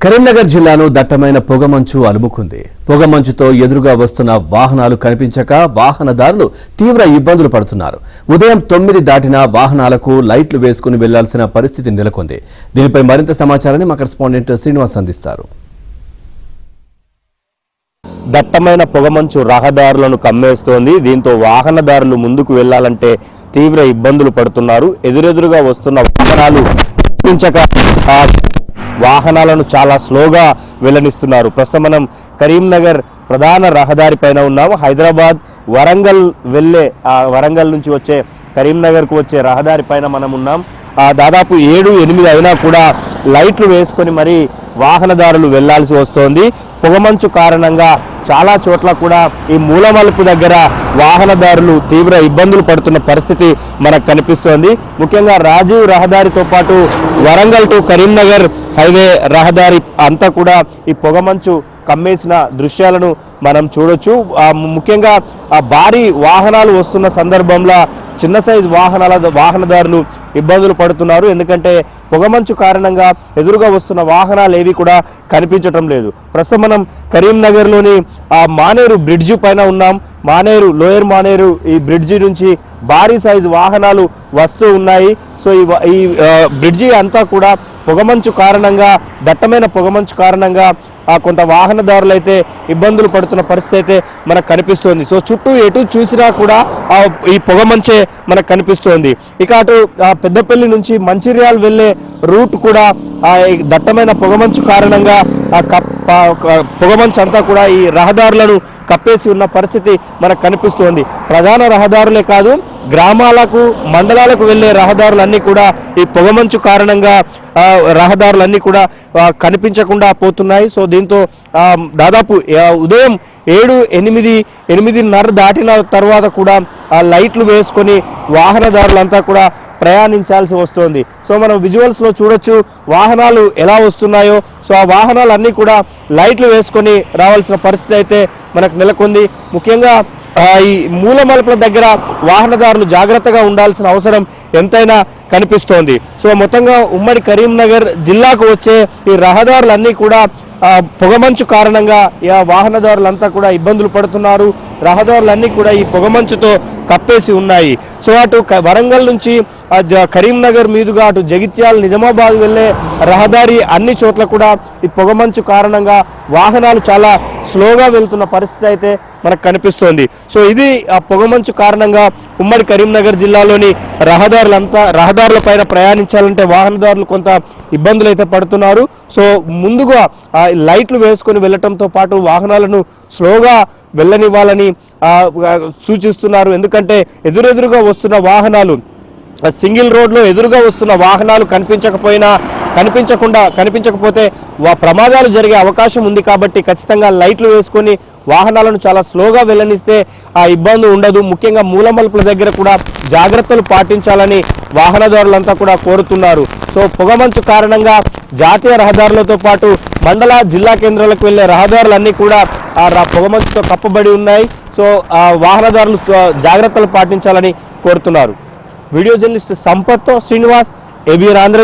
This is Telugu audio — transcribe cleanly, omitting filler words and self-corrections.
కరీంనగర్ జిల్లాను దట్టమైన పొగమంచు అలుముకుంది. పొగమంచుతో ఎదురుగా వస్తున్న వాహనాలు కనిపించక వాహనదారులు తీవ్ర ఇబ్బందులు పడుతున్నారు. ఉదయం 9 దాటినా వాహనాలకు లైట్లు వేసుకుని వెళ్లాల్సిన పరిస్థితి నెలకొంది. దీనిపై మరింత సమాచారాన్ని మా కరెస్పాండెంట్ శ్రీనివాస్ అందిస్తారు. దట్టమైన పొగమంచు రహదారులను కమ్మేస్తోంది. దీంతో వాహనదారులు ముందుకు వెళ్లాలంటే తీవ్ర ఇబ్బందులు పడుతున్నారు. ఎదురెదురుగా వస్తున్న వాహనాలు కనిపించక వాహనాలను చాలా స్లోగా వెళ్లనిస్తున్నారు. ప్రస్తుతం మనం కరీంనగర్ ప్రధాన రహదారి పైన ఉన్నాము. హైదరాబాద్ వరంగల్ వెళ్లే వరంగల్ నుంచి వచ్చే కరీంనగర్కు వచ్చే రహదారి పైన మనం ఉన్నాం. దాదాపు 7-8 అయినా కూడా లైట్లు వేసుకొని మరి వాహనదారులు వెళ్లాల్సి వస్తోంది. పొగమంచు కారణంగా చాలా చోట్ల కూడా ఈ మూలమలుపు దగ్గర వాహనదారులు తీవ్ర ఇబ్బందులు పడుతున్న పరిస్థితి మనకు కనిపిస్తోంది. ముఖ్యంగా రాజీవ్ రహదారితో పాటు వరంగల్ టు కరీంనగర్ హైవే రహదారి అంతా కూడా ఈ పొగమంచు కమ్మేసిన దృశ్యాలను మనం చూడొచ్చు. ముఖ్యంగా భారీ వాహనాలు వస్తున్న సందర్భంలో చిన్న సైజు వాహనదారులు ఇబ్బందులు పడుతున్నారు. ఎందుకంటే పొగమంచు కారణంగా ఎదురుగా వస్తున్న వాహనాలు ఏవి కూడా కనిపించటం లేదు. ప్రస్తుతం మనం కరీంనగర్లోని మానేరు బ్రిడ్జి పైన ఉన్నాం. లోయర్ మానేరు ఈ బ్రిడ్జి నుంచి భారీ సైజు వాహనాలు వస్తూ ఉన్నాయి. సో ఈ బ్రిడ్జి అంతా కూడా పొగమంచు కారణంగా దట్టమైన పొగమంచు కారణంగా కొంత వాహనదారులు అయితే ఇబ్బందులు పడుతున్న పరిస్థితి అయితే మనకు కనిపిస్తోంది. సో చుట్టూ ఎటు చూసినా కూడా ఈ పొగమంచే మనకు కనిపిస్తోంది. ఇక అటు పెద్దపల్లి నుంచి మంచిర్యాల వెళ్ళే రూట్ కూడా దట్టమైన పొగమంచు కారణంగా పొగమంచు అంతా కూడా ఈ రహదారులను కప్పేసి ఉన్న పరిస్థితి మనకు కనిపిస్తోంది. ప్రధాన రహదారులే కాదు, గ్రామాలకు మండలాలకు వెళ్ళే రహదారులన్నీ కూడా ఈ పొగమంచు కారణంగా రహదారులన్నీ కూడా కనిపించకుండా పోతున్నాయి. సో దీంతో దాదాపు ఉదయం 7-8 దాటిన తర్వాత కూడా లైట్లు వేసుకొని వాహనదారులంతా కూడా ప్రయాణించాల్సి వస్తుంది. సో మనం విజువల్స్ లో చూడొచ్చు వాహనాలు ఎలా వస్తున్నాయో. సో ఆ వాహనాలన్నీ కూడా లైట్లు వేసుకొని రావాల్సిన పరిస్థితి అయితే మనకు నెలకొంది. ముఖ్యంగా ఈ మూలమలుపుల దగ్గర వాహనదారులు జాగ్రత్తగా ఉండాల్సిన అవసరం ఎంతైనా కనిపిస్తోంది. సో మొత్తంగా ఉమ్మడి కరీంనగర్ జిల్లాకు వచ్చే ఈ రహదారులన్నీ కూడా పొగమంచు కారణంగా వాహనదారులంతా కూడా ఇబ్బందులు పడుతున్నారు. రహదారులన్నీ కూడా ఈ పొగమంచుతో కప్పేసి ఉన్నాయి. సో అటు వరంగల్ నుంచి కరీంనగర్ మీదుగా అటు జగిత్యాల నిజామాబాద్ వెళ్ళే రహదారి అన్ని చోట్ల కూడా ఈ పొగమంచు కారణంగా వాహనాలు చాలా స్లోగా వెళ్తున్న పరిస్థితి అయితే మనకు కనిపిస్తోంది. సో ఇది ఆ పొగమంచు కారణంగా ఉమ్మడి కరీంనగర్ జిల్లాలోని రహదారుల పైన ప్రయాణించాలంటే వాహనదారులు కొంత ఇబ్బందులు అయితే పడుతున్నారు. సో ముందుగా లైట్లు వేసుకొని వెళ్ళటంతో పాటు వాహనాలను స్లోగా వెళ్ళనివ్వాలని సూచిస్తున్నారు. ఎందుకంటే ఎదురెదురుగా వస్తున్న వాహనాలు సింగిల్ రోడ్లో ఎదురుగా వస్తున్న వాహనాలు కనిపించకపోతే ప్రమాదాలు జరిగే అవకాశం ఉంది. కాబట్టి ఖచ్చితంగా లైట్లు వేసుకొని వాహనాలను చాలా స్లోగా వెళ్ళనిస్తే ఆ ఇబ్బంది ఉండదు. ముఖ్యంగా మూలమలుపుల దగ్గర కూడా జాగ్రత్తలు పాటించాలని వాహనదారులంతా కూడా కోరుతున్నారు. సో పొగమంచు కారణంగా జాతీయ రహదారులతో పాటు మండల జిల్లా కేంద్రాలకు వెళ్లే రహదారులన్నీ కూడా పొగమంచుతో కప్పబడి ఉన్నాయి. సో వాహనదారులు జాగ్రత్తలు పాటించాలని కోరుతున్నారు. వీడియో జర్నలిస్ట్ సంపత్తో శ్రీనివాస్, ABN ఆంధ్ర.